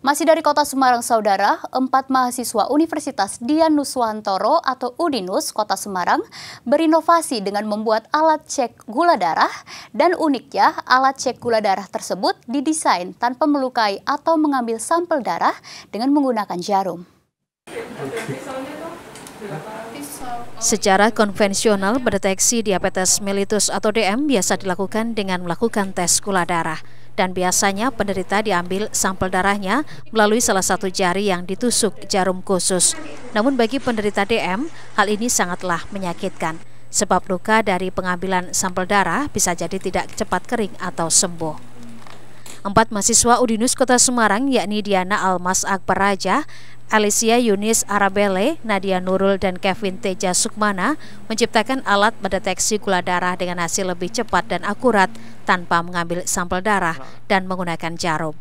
Masih dari Kota Semarang, Saudara, 4 mahasiswa Universitas Dian Nuswantoro atau UDINUS Kota Semarang berinovasi dengan membuat alat cek gula darah, dan uniknya alat cek gula darah tersebut didesain tanpa melukai atau mengambil sampel darah dengan menggunakan jarum. Secara konvensional, mendeteksi diabetes mellitus atau DM biasa dilakukan dengan melakukan tes gula darah. Dan biasanya penderita diambil sampel darahnya melalui salah satu jari yang ditusuk jarum khusus. Namun bagi penderita DM, hal ini sangatlah menyakitkan. Sebab luka dari pengambilan sampel darah bisa jadi tidak cepat kering atau sembuh. 4 mahasiswa UDINUS Kota Semarang yakni Diana Almas Akbar Raja, Alicia Yunis Arabele, Nadia Nurul, dan Kevin Teja Sukmana menciptakan alat mendeteksi gula darah dengan hasil lebih cepat dan akurat tanpa mengambil sampel darah dan menggunakan jarum.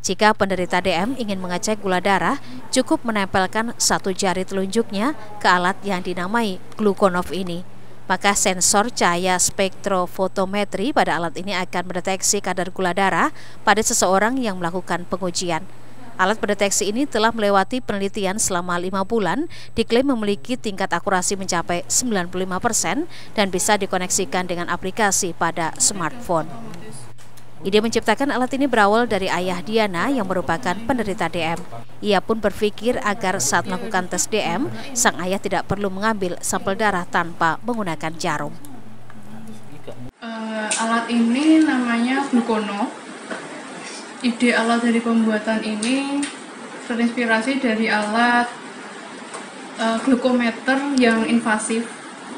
Jika penderita DM ingin mengecek gula darah, cukup menempelkan satu jari telunjuknya ke alat yang dinamai Gluconov ini. Maka sensor cahaya spektrofotometri pada alat ini akan mendeteksi kadar gula darah pada seseorang yang melakukan pengujian. Alat pendeteksi ini telah melewati penelitian selama 5 bulan, diklaim memiliki tingkat akurasi mencapai 95% dan bisa dikoneksikan dengan aplikasi pada smartphone. Ide menciptakan alat ini berawal dari ayah Diana yang merupakan penderita DM. Ia pun berpikir agar saat melakukan tes DM, sang ayah tidak perlu mengambil sampel darah tanpa menggunakan jarum. Alat ini namanya Gluconov. Ide alat dari pembuatan ini terinspirasi dari alat glukometer yang invasif.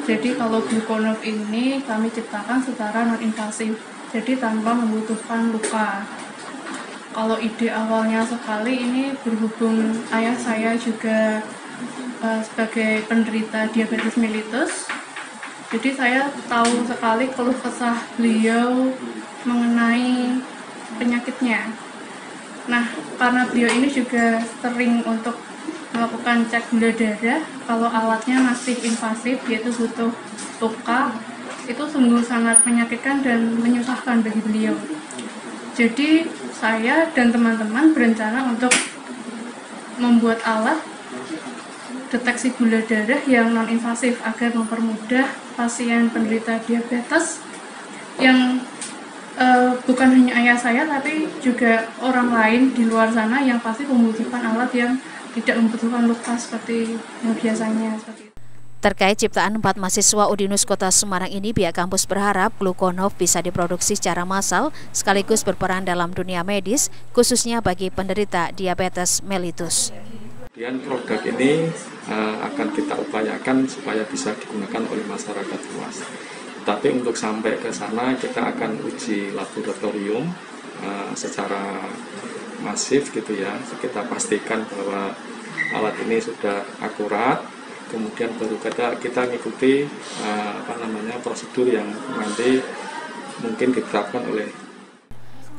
Jadi kalau Gluconov ini kami ciptakan secara non-invasif, jadi tanpa membutuhkan luka. Kalau ide awalnya sekali ini berhubung ayah saya juga sebagai penderita diabetes mellitus, jadi saya tahu sekali keluh kesah beliau mengenai penyakitnya. Nah, karena beliau ini juga sering untuk melakukan cek gula darah, kalau alatnya masih invasif, yaitu butuh luka, itu sungguh sangat menyakitkan dan menyusahkan bagi beliau. Jadi, saya dan teman-teman berencana untuk membuat alat deteksi gula darah yang non-invasif agar mempermudah pasien penderita diabetes yang bukan hanya ayah saya, tapi juga orang lain di luar sana yang pasti membutuhkan alat yang tidak membutuhkan luka seperti yang biasanya. Terkait ciptaan 4 mahasiswa UDINUS Kota Semarang ini, pihak kampus berharap Gluconov bisa diproduksi secara massal sekaligus berperan dalam dunia medis, khususnya bagi penderita diabetes mellitus. Kemudian produk ini akan kita upayakan supaya bisa digunakan oleh masyarakat luas. Tapi untuk sampai ke sana kita akan uji laboratorium secara masif gitu ya. Kita pastikan bahwa alat ini sudah akurat. Kemudian baru kita mengikuti prosedur yang nanti mungkin diterapkan oleh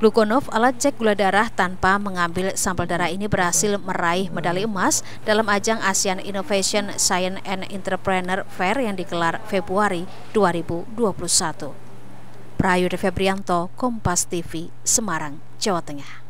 Gluconov, alat cek gula darah tanpa mengambil sampel darah ini berhasil meraih medali emas dalam ajang Asian Innovation Science and Entrepreneur Fair yang digelar Februari 2021. Prayudha Febrianto, Kompas TV, Semarang, Jawa Tengah.